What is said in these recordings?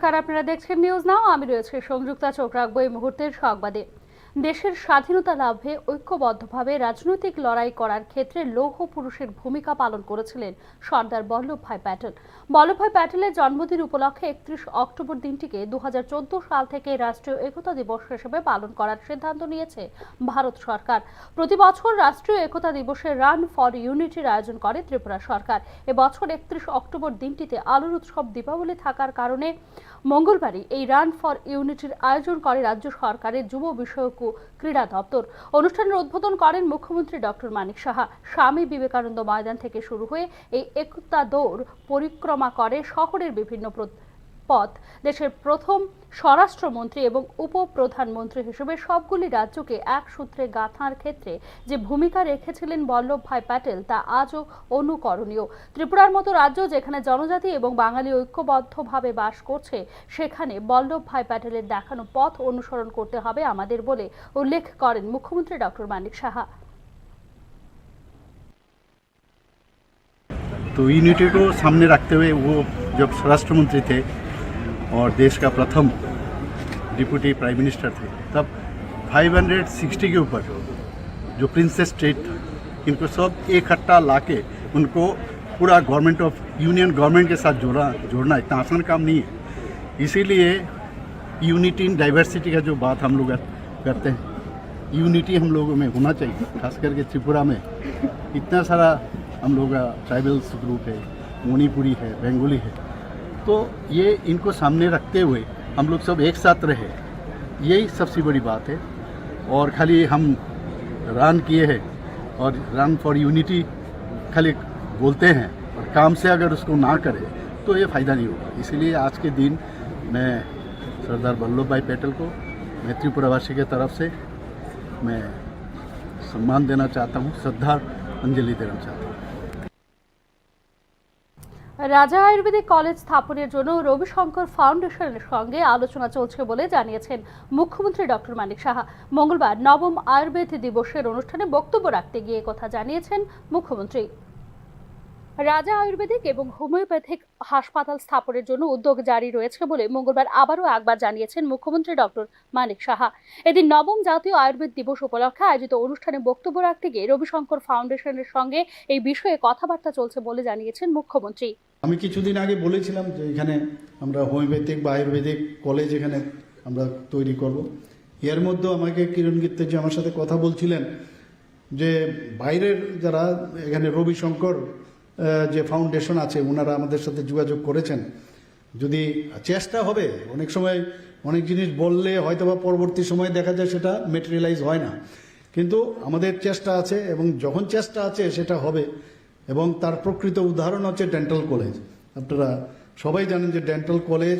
নমস্কার, আপনারা দেখছেন নিউজ নাও। আমি রয়েছে সংযুক্তা। চোখ রাখবো এই মুহূর্তের সংবাদে। দেশের স্বাধীনতা লাভে ঐক্যবদ্ধভাবে রাজনৈতিক লড়াই করার ক্ষেত্রে লৌহ পুরুষের ভূমিকা পালন করেছিলেন সর্দার বল্লভভাই প্যাটেল। বল্লভভাই প্যাটেলের জন্মদিন উপলক্ষে 31 অক্টোবর দিনটিকে 2014 সাল থেকে রাষ্ট্রীয় একতা দিবস হিসেবে পালন করার সিদ্ধান্ত নিয়েছে ভারত সরকার। প্রতি বছর রাষ্ট্রীয় একতা দিবসে রান ফর ইউনিটির আয়োজন করে ত্রিপুরা সরকার। এবছর 31 অক্টোবর দিনটিতে আলোর উৎসব দীপাবলি থাকার কারণে মঙ্গলবারই এই রান ফর ইউনিটির আয়োজন করে রাজ্য সরকারের যুব বিষয়ক ও ক্রীড়া দপ্তর। অনুষ্ঠানের উদ্বোধন করেন মুখ্যমন্ত্রী ডক্টর মানিক সাহা। স্বামী বিবেকানন্দ ময়দান থেকে শুরু হয়ে এই একতা দৌড় পরিক্রমা করে শহরের বিভিন্ন পথ। দেশের প্রথম স্বরাষ্ট্রমন্ত্রী এবং উপপ্রধানমন্ত্রী হিসেবে সবগুলি রাজ্যকে এক সূত্রে গাঁথার ক্ষেত্রে যে ভূমিকা রেখেছিলেন বল্লভভাই প্যাটেল তা আজও অনুকরণীয়। ত্রিপুরার মতো রাজ্য যেখানে জনজাতি এবং বাঙালি ঐক্যবদ্ধভাবে বাস করছে, সেখানে বল্লভভাই প্যাটেলের দেখানো পথ অনুসরণ করতে হবে আমাদের বলে উল্লেখ করেন মুখ্যমন্ত্রী ডক্টর মানিক সাহা। तो यूनिटी को सामने रखते हुए वो जब स्वराष्ट्र मंत्री थे और देश का प्रथम डिप्टी प्राइम मिनिस्टर थे, तब 560 के ऊपर जो प्रिंसेस स्टेट था, इनको सब इकट्ठा लाके उनको पूरा गवर्नमेंट ऑफ यूनियन गवर्नमेंट के साथ जोड़ना इतना आसान काम नहीं है। इसीलिए यूनिटी इन डाइवर्सिटी का जो बात हम लोग करते हैं, यूनिटी हम लोगों में होना चाहिए। खास करके त्रिपुरा में इतना सारा हम लोग का ट्राइबल्स ग्रुप है, मणिपुरी है, बंगाली है, तो ये इनको सामने रखते हुए हम लोग सब एक साथ रहे, यही सबसे बड़ी बात है। और खाली हम रन किए हैं और रन फॉर यूनिटी खाली बोलते हैं और काम से अगर उसको ना करें तो ये फ़ायदा नहीं होगा। इसीलिए आज के दिन मैं सरदार वल्लभभाई पटेल को मैं त्रिपुरावासी के तरफ से मैं सम्मान देना चाहता हूँ, श्रद्धांजलि देना चाहता हूँ। রাজা আয়ুর্বেদিক কলেজ স্থাপনের জন্য রবিশঙ্কর ফাউন্ডেশনের সঙ্গে আলোচনা চলছে বলে জানিয়েছেন মুখ্যমন্ত্রী ডক্টর মানিক সাহা। মঙ্গলবার নবম আয়ুর্বেদ দিবসের অনুষ্ঠানে বক্তব্য রাখতে গিয়ে কথা জানিয়েছেন মুখ্যমন্ত্রী। রাজা আয়ুর্বেদিক এবং হোমিওপ্যাথিক হাসপাতাল স্থাপনের জন্য উদ্যোগ জারি রয়েছে বলে মঙ্গলবার আবারও একবার জানিয়েছেন মুখ্যমন্ত্রী ডক্টর মানিক সাহা। এদিন নবম জাতীয় আয়ুর্বেদ দিবস উপলক্ষে আয়োজিত অনুষ্ঠানে বক্তব্য রাখতে গিয়ে রবিশঙ্কর ফাউন্ডেশনের সঙ্গে এই বিষয়ে কথাবার্তা চলছে বলে জানিয়েছেন মুখ্যমন্ত্রী। আমি কিছুদিন আগে বলেছিলাম যে এখানে আমরা হোমিওপ্যাথিক বা আয়ুর্বেদিক কলেজ এখানে আমরা তৈরি করব। এর মধ্যে আমাকে কিরণ গীত্তেজি আমার সাথে কথা বলছিলেন যে বাইরের যারা এখানে রবিশঙ্কর যে ফাউন্ডেশন আছে ওনারা আমাদের সাথে যোগাযোগ করেছেন। যদি চেষ্টা হবে, অনেক সময় অনেক জিনিস বললে হয়তো বা পরবর্তী সময়ে দেখা যায় সেটা মেটেরিয়ালাইজ হয় না, কিন্তু আমাদের চেষ্টা আছে এবং যখন চেষ্টা আছে সেটা হবে। এবং তার প্রকৃত উদাহরণ হচ্ছে ডেন্টাল কলেজ। আপনারা সবাই জানেন যে ডেন্টাল কলেজ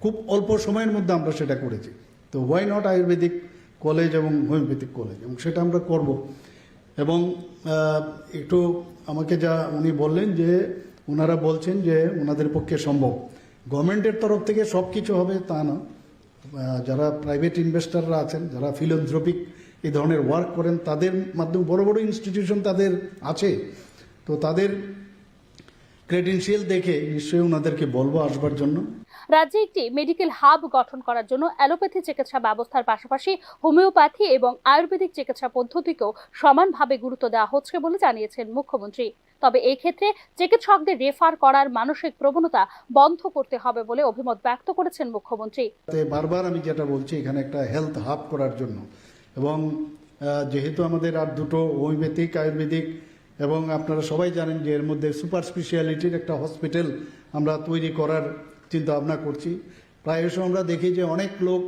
খুব অল্প সময়ের মধ্যে আমরা সেটা করেছি। তো ওয়াই নট আয়ুর্বেদিক কলেজ এবং হোমিওপ্যাথিক কলেজ, এবং সেটা আমরা করব। এবং একটু আমাকে যা উনি বললেন যে ওনারা বলছেন যে ওনাদের পক্ষে সম্ভব। গভর্নমেন্টের তরফ থেকে সব কিছু হবে তা না, যারা প্রাইভেট ইনভেস্টররা আছেন, যারা ফিলান্থ্রপিক এই ধরনের ওয়ার্ক করেন, তাদের মাধ্যমে বড় বড় ইনস্টিটিউশন তাদের আছে, তো তাদের ক্রেডেনশিয়াল দেখে নিশ্চয়ই ওনাদেরকে বলবো আসবার জন্য। রাজ্যে একটি মেডিকেল হাব গঠন করার জন্য অ্যালোপ্যাথি চিকিৎসা ব্যবস্থার পাশাপাশি হোমিওপ্যাথি এবং আয়ুর্বেদিক চিকিৎসা পদ্ধতিকেও সমানভাবে গুরুত্ব দেওয়া হচ্ছে বলে জানিয়েছেন মুখ্যমন্ত্রী। তবে এই ক্ষেত্রে চিকিৎসকদের রেফার করার মানসিক প্রবণতা বন্ধ করতে হবে বলে অভিমত ব্যক্ত করেছেন মুখ্যমন্ত্রী। বারবার আমি যেটা বলছি, এখানে একটা হেলথ হাব করার জন্য, এবং যেহেতু আমাদের আর দুটো হোমিওপ্যাথিক আয়ুর্বেদিক এবং আপনারা সবাই জানেন যে এর মধ্যে সুপার স্পেশালিটির একটা হসপিটাল আমরা তৈরি করার চিন্তা ভাবনা করছি। প্রায়শ আমরা দেখি যে অনেক লোক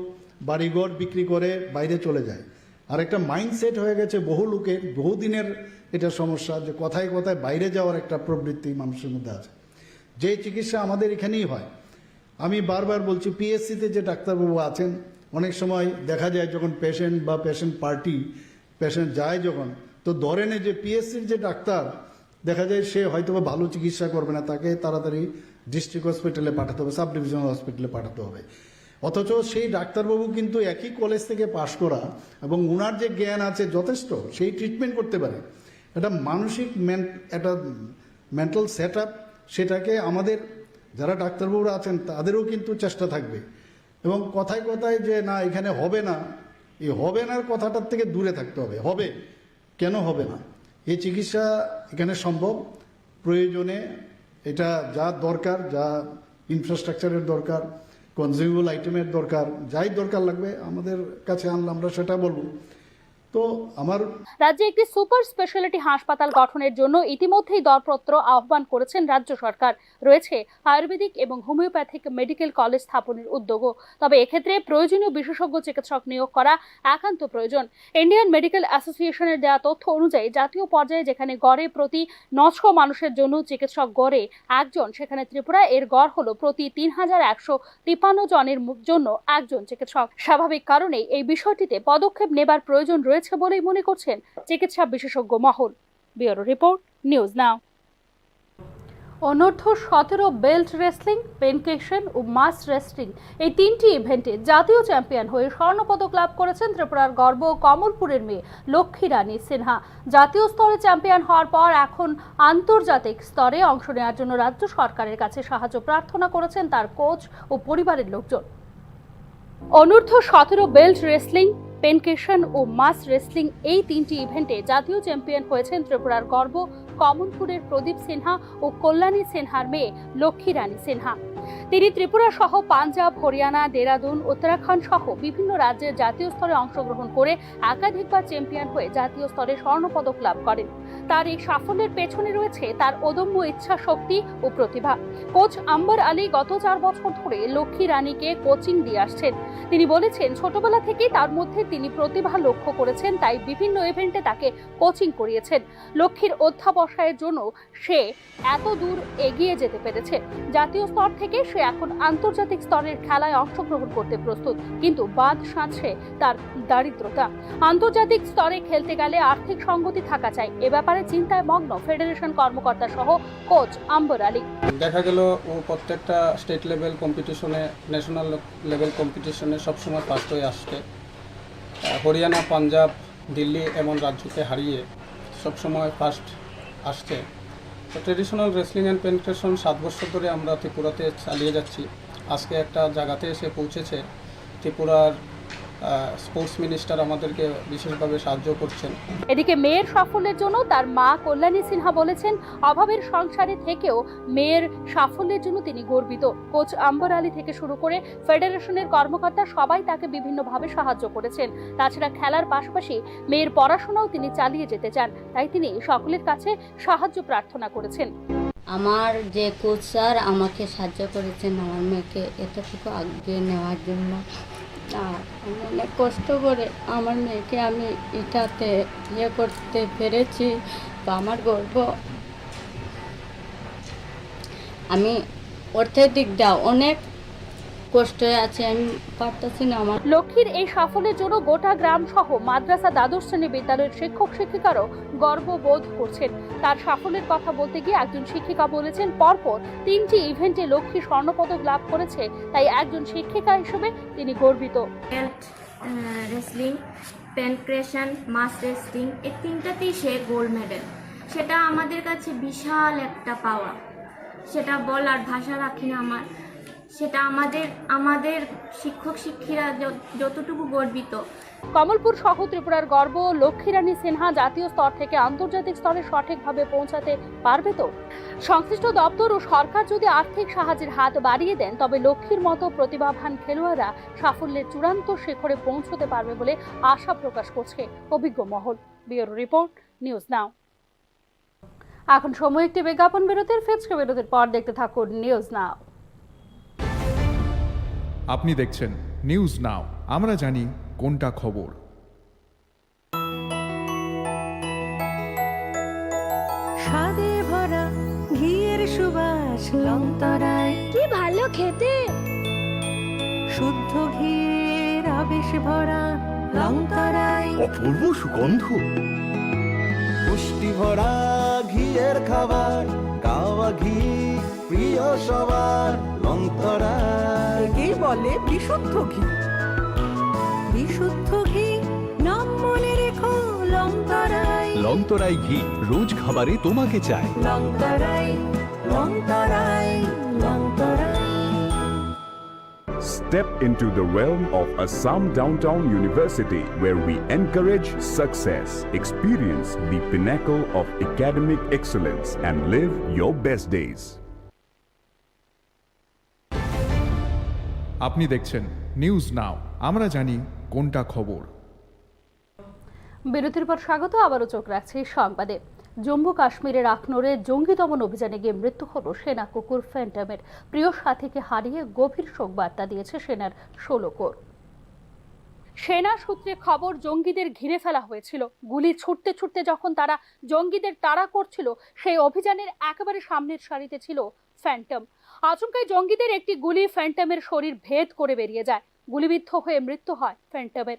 বাড়িঘর বিক্রি করে বাইরে চলে যায়, আর একটা মাইন্ডসেট হয়ে গেছে বহু লোকের, বহুদিনের এটা সমস্যা যে কথায় কথায় বাইরে যাওয়ার একটা প্রবৃত্তি মানুষের মধ্যে আছে। যে চিকিৎসা আমাদের এখানেই হয়, আমি বারবার বলছি, পিএসসিতে যে ডাক্তারবাবু আছেন, অনেক সময় দেখা যায় যখন পেশেন্ট বা পেশেন্ট পার্টি পেশেন্ট যায় যখন, তো ধরে নেয় যে পিএসসির যে ডাক্তার দেখা যায় সে হয়তো বা ভালো চিকিৎসা করবে না, তাকে তাড়াতাড়ি ডিস্ট্রিক্ট হসপিটালে পাঠাতে হবে, সাব ডিভিশনাল হসপিটালে পাঠাতে হবে। অথচ সেই ডাক্তারবাবু কিন্তু একই কলেজ থেকে পাশ করা এবং ওনার যে জ্ঞান আছে যথেষ্ট, সেই ট্রিটমেন্ট করতে পারে। এটা মানসিক একটা মেন্টাল সেট আপ, সেটাকে আমাদের যারা ডাক্তারবাবুরা আছেন তাদেরও কিন্তু চেষ্টা থাকবে, এবং কথায় কথায় যে না এখানে হবে না, এই হবে নার কথাটার থেকে দূরে থাকতে হবে। হবে, কেন হবে না? এই চিকিৎসা এখানে সম্ভব। প্রয়োজনে এটা যা দরকার, যা ইনফ্রাস্ট্রাকচারের দরকার, কনজিউমেবল আইটেমের দরকার, যাই দরকার লাগবে আমাদের কাছে আনলে আমরা সেটা বলবো। তো আমার রাজ্যে একটি সুপার স্পেশালিটি হাসপাতাল গঠনের জন্য ইতিমধ্যেই দরপত্র আহ্বান করেছেন রাজ্য সরকার। রয়েছে আয়ুর্বেদিক এবং হোমিওপ্যাথিক মেডিকেল কলেজ স্থাপনের উদ্যোগও। তবে এক্ষেত্রে প্রয়োজনীয় বিশেষজ্ঞ চিকিৎসক নিয়োগ করা একান্ত প্রয়োজন। ইন্ডিয়ান মেডিকেল অ্যাসোসিয়েশনের দেওয়া তথ্য অনুযায়ী জাতীয় পর্যায়ে যেখানে গড়ে প্রতি 900 মানুষের জন্য চিকিৎসক গড়ে একজন, সেখানে ত্রিপুরা এর গড় হলো প্রতি 3153 জনের জন্য একজন চিকিৎসক। স্বাভাবিক কারণেই এই বিষয়টিতে পদক্ষেপ নেবার প্রয়োজন রয়েছে বলেই মনে করছেন চিকিৎসা বিশেষজ্ঞ মহল। ব্যুরো রিপোর্ট, নিউজ নাও। অনূর্ধ্ব 17 বেল্ট রেসলিং, পেনকেশন ও মাস রেসলিং এই তিনটি ইভেন্টে জাতীয় চ্যাম্পিয়ন হয়ে স্বর্ণপদক লাভ করেছেন ত্রিপুরার গর্ব কমলপুরের মেয়ে লক্ষ্মী রানী সিনহা। জাতীয় স্তরে চ্যাম্পিয়ন হওয়ার পর এখন আন্তর্জাতিক স্তরে অংশ নেওয়ার জন্য রাজ্য সরকারের কাছে সাহায্য প্রার্থনা করেছেন তার কোচ ও পরিবারের লোকজন। অনূর্ধ্ব 17 বেল্ট রেসলিং, পেনকেশন ও মাস রেসলিং এই তিনটি ইভেন্টে জাতীয় চ্যাম্পিয়ন হয়েছেন ত্রিপুরার গর্ব কমলপুরের প্রদীপ সিনহা ও কল্যাণী সিনহার মেয়ে লক্ষ্মী রানী সিনহা। তিনি ত্রিপুরা সহ পাঞ্জাব, হরিয়ানা, দেরাদুন, উত্তরাখণ্ড সহ বিভিন্ন রাজ্যের জাতীয় স্তরে অংশগ্রহণ করে একাধিকবার চ্যাম্পিয়ন হয়ে জাতীয় স্তরে স্বর্ণপদক লাভ করেন। তার এই সাফল্যের পেছনে রয়েছে তার অদম্য ইচ্ছা শক্তি ও প্রতিভা। কোচ আম্বর আলী গত 4 বছর ধরে লক্ষ্মী রানীকে কোচিং দিয়ে আসছেন। তিনি বলেছেন, ছোটবেলা থেকেই তার মধ্যে তিনি প্রতিভা লক্ষ্য করেছেন, তাই বিভিন্ন ইভেন্টে তাকে কোচিং করিয়েছেন। লক্ষ্মীর অধ্যাবসায়ের জন্য সে এত দূর এগিয়ে যেতে পেরেছে। জাতীয় স্তর থেকে সে এখন আন্তর্জাতিক স্তরের খেলায় অংশগ্রহণ করতে প্রস্তুত, কিন্তু বাদ সাধছে তার দারিদ্রতা। আন্তর্জাতিক স্তরে খেলতে গেলে আর্থিক সঙ্গতি থাকা চাই, এ ব্যাপারে চিন্তায় মগ্ন ফেডারেশন কর্মকর্তা সহ কোচ আম্বর আলী। দেখা গেল ও প্রত্যেকটা স্টেট লেভেল কম্পিটিশনে, ন্যাশনাল লেভেল কম্পিটিশনে সবসময় ফার্স্ট হয়ে আসছে। হরিয়ানা, পাঞ্জাব, দিল্লি এমন রাজ্যকে হারিয়ে সবসময় ফার্স্ট আসছে। তো ট্রেডিশনাল রেসলিং অ্যান্ড পেনকেশন 7 বছর ধরে আমরা ত্রিপুরাতে চালিয়ে যাচ্ছি। আজকে একটা জায়গাতে এসে পৌঁছেছে। ত্রিপুরার স্পোর্টস মিনিস্টার আমাদেরকে বিশেষভাবে সাহায্য করছেন। এদিকে মেয়ের সাফল্যের জন্য তার মা কল্যাণী সিনহা বলেছেন, অভাবের সংসারে থেকেও মেয়ের সাফল্যের জন্য তিনি গর্বিত। কোচ আম্বর আলী থেকে শুরু করে ফেডারেশনের কর্মকর্তা সবাই তাকে বিভিন্নভাবে সাহায্য করেছেন। তাছাড়া খেলার পাশাপাশি মেয়ের পড়াশোনাও তিনি চালিয়ে যেতে চান, তাই তিনি সকলের কাছে সাহায্য প্রার্থনা করেছেন। আমার যে কোচ স্যার আমাকে সাহায্য করেছেন আমার মেয়েকে এতটুকু এগিয়ে নেওয়ার জন্য। আর আমি অনেক কষ্ট করে আমার মেয়েকে আমি এটাতে করতে পেরেছি, তো আমার গর্ব। আমি অর্থের দিক দিয়ে অনেক কষ্টে আছে, আমি পারতেছি না। আমার লক্ষ্মীর এই সাফল্যের জন্য গোটা গ্রাম সহ মাদ্রাসা, দ্বাদশ শ্রেণী বিদ্যালয়ের শিক্ষক শিক্ষিকারও গর্ববোধ করছেন। তার সাফল্যের কথা বলতে গিয়ে একজন শিক্ষিকা বলেছেন, পরপর 3টি ইভেন্টে লক্ষ্মী স্বর্ণপদক লাভ করেছে, তাই একজন শিক্ষিকা হিসেবে তিনি গর্বিত। বেল্ট রেসলিং, পেনক্রেশন, মাস রেসলিং এই তিনটাতেই সে গোল্ড মেডেল। সেটা আমাদের কাছে বিশাল একটা পাওয়া, সেটা বলার ভাষা রাখি না আমার। সেটা আমাদের শিক্ষক শিক্ষিরা যতটুকু গর্বিত। কমলপুর সহ ত্রিপুরার গর্ব লক্ষ্মী রানী সিনহা জাতীয় স্তর থেকে আন্তর্জাতিক স্তরে সঠিকভাবে পৌঁছাতে পারবে তো? সংশ্লিষ্ট দপ্তর ও সরকার যদি আর্থিক সাহায্যের হাত বাড়িয়ে দেন, তবে লক্ষ্মীর মতো প্রতিভাবান খেলোয়াড়রা সাফল্যের চূড়ান্ত শিখরে পৌঁছতে পারবে বলে আশা প্রকাশ করছে অভিজ্ঞ মহল। ব্যুরো রিপোর্ট, নিউজ নাও। এখন সময় একটি বিজ্ঞাপন বিরতির। ফিরছে বিরতির পর দেখতে থাকুন নিউজ নাও। আপনি দেখছেন নিউজ নাও, আমরা জানি কোনটা খবর। স্বাদে ভরা ঘিয়ের সুবাস লংতরায়, কি ভালো খেতে। শুদ্ধ ঘিয়ের আবেশ ভরা লংতরায়, অপূর্ব সুগন্ধ, পুষ্টি ভরা ঘিয়ের খাবার, গাওয়া ঘি প্রিয় সবার লংতরায়। একেই বলে বিশুদ্ধ ঘি। বিশুদ্ধ ঘি নাম মনে রেখো লংতরায়। লংতরাই ঘি রোজ খাবারে তোমাকে চাই। Longtharai, Longtharai, লঙ্কারাই। Step into the realm of Assam Downtown University, where we encourage success, experience the pinnacle of academic excellence, and live your best days. আপনি দেখছেন নিউজ নাও, আমরা জানি কোনটা খবর। বিরতির পর স্বাগত, আবারও চোখ রাখছি সংবাদে। জম্মু কাশ্মীরের আখনোরে জঙ্গি দমন অভিযানে গিয়ে মৃত্যু হলো সেনা কুকুর ফ্যান্টমের। প্রিয় সাথীকে হারিয়ে গভীর শোক বার্তা দিয়েছে সেনার 16 কোর। সেনা সূত্রে খবর, জঙ্গিদের ঘিরে ফেলা হয়েছিল। গুলি ছুটতে ছুটতে যখন তারা জঙ্গিদের তাড়া করছিল, সেই অভিযানের একেবারে সামনের সারিতে ছিল ফ্যান্টম। আচমকাই জঙ্গিদের একটি গুলি ফ্যান্টমের শরীর ভেদ করে বেরিয়ে যায়। গুলিবিদ্ধ হয়ে মৃত্যু হয় ফ্যান্টমের।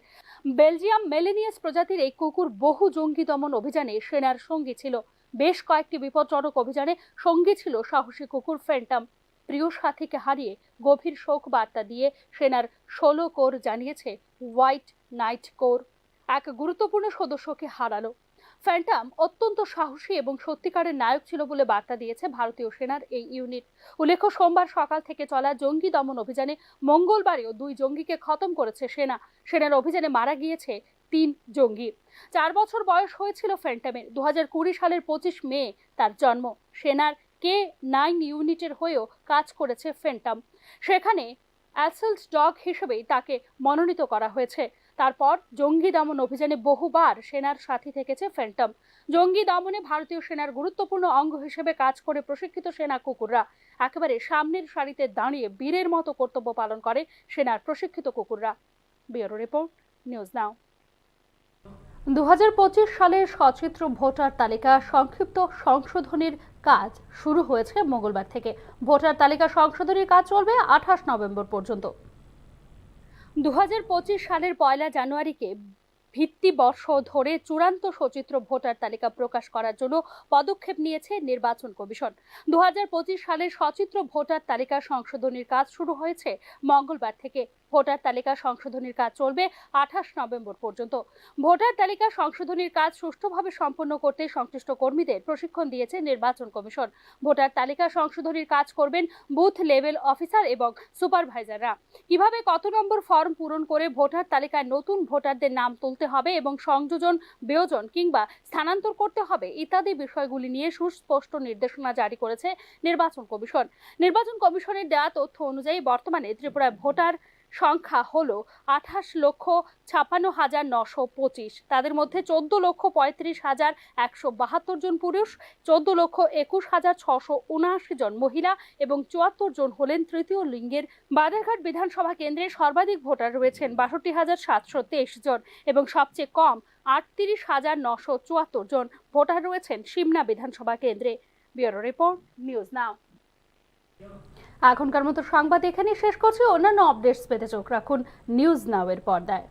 বেলজিয়াম মেলেনিয়াস প্রজাতির এই কুকুর বহু জঙ্গি দমন অভিযানে সেনার সঙ্গী ছিল। বেশ কয়েকটি বিপজ্জনক অভিযানে সঙ্গী ছিল সাহসী কুকুর ফ্যান্টম। প্রিয় সাথীকে হারিয়ে গভীর শোক বার্তা দিয়ে সেনার 16 কোর জানিয়েছে হোয়াইট নাইট কোর এক গুরুত্বপূর্ণ সদস্যকে হারালো। ফ্যান্টম অত্যন্ত সাহসী এবং সত্যিকারের নায়ক ছিল বলে বার্তা দিয়েছে ভারতীয় সেনার এই ইউনিট। উল্লেখ্য, সোমবার সকাল থেকে চলা জঙ্গি দমন অভিযানে মঙ্গলবারেও 2 জঙ্গিকে খতম করেছে সেনা। সেনার অভিযানে মারা গিয়েছে 3 জঙ্গি। 4 বছর বয়স হয়েছিল ফ্যান্টমের। 2020 সালের 25 মে তার জন্ম। সেনার K9 ইউনিটের হয়েও কাজ করেছে ফ্যান্টম। সেখানে অ্যাসল্ট ডগ হিসেবেই তাকে মনোনীত করা হয়েছে। তারপর জঙ্গি দমন অভিযানে বহুবার সেনার সাথী থেকেছে ফ্যান্টম। জঙ্গি দমনে ভারতীয় সেনার গুরুত্বপূর্ণ অঙ্গ হিসেবে কাজ করে প্রশিক্ষিত সেনা কুকুররা একেবারে সামনের সারিতে দাঁড়িয়ে বীরের মতো কর্তব্য পালন করে সেনার প্রশিক্ষিত কুকুররা। Bureau report, news now. 2025 সালের সচিত্র ভোটার তালিকা সংক্ষিপ্ত সংশোধনীর কাজ শুরু হয়েছে মঙ্গলবার থেকে। ভোটার তালিকা সংশোধনীর কাজ চলবে 28 নভেম্বর পর্যন্ত। 2025 সালের 1 জানুয়ারিকে ভিত্তি বর্ষ ধরে চূড়ান্ত সচিত্র ভোটার তালিকা প্রকাশ করার জন্য পদক্ষেপ নিয়েছে নির্বাচন কমিশন। 2025 সালের সচিত্র ভোটার তালিকা সংশোধনীর কাজ শুরু হয়েছে মঙ্গলবার থেকে। ভোটার তালিকা সংশোধনীর কাজ চলবে 28 নভেম্বর পর্যন্ত। ভোটার তালিকা সংশোধনীর কাজ সুষ্ঠুভাবে সম্পন্ন করতে সংশ্লিষ্ট কর্মীদের প্রশিক্ষণ দিয়েছে নির্বাচন কমিশন। ভোটার তালিকা সংশোধনীর কাজ করবেন বুথ লেভেল অফিসার এবং সুপারভাইজাররা। কিভাবে কত নম্বর ফর্ম পূরণ করে ভোটার তালিকায় নতুন ভোটারদের নাম তুলতে হবে এবং সংযোজন, বিয়োজন কিংবা স্থানান্তর করতে হবে ইত্যাদি বিষয়গুলি নিয়ে সুস্পষ্ট নির্দেশনা জারি করেছে নির্বাচন কমিশন। নির্বাচন কমিশনের দেওয়া তথ্য অনুযায়ী বর্তমানে ত্রিপুরায় ভোটার সংখ্যা হলো 28,56,925। তাদের মধ্যে 14,35,172 জন পুরুষ, 14,21,679 জন মহিলা এবং 74 জন হলেন তৃতীয় লিঙ্গের। বাধারঘাট বিধানসভা কেন্দ্রে সর্বাধিক ভোটার রয়েছেন 62,723 জন এবং সবচেয়ে কম 38,974 জন ভোটার রয়েছেন সিমনা বিধানসভা কেন্দ্রে। ব্যুরো রিপোর্ট, নিউজ নাও। এখনকার মতো সংবাদ এখানেই শেষ করছি। অন্যান্য আপডেটস পেতে চোখ রাখুন নিউজ নাও এর পর্দায়।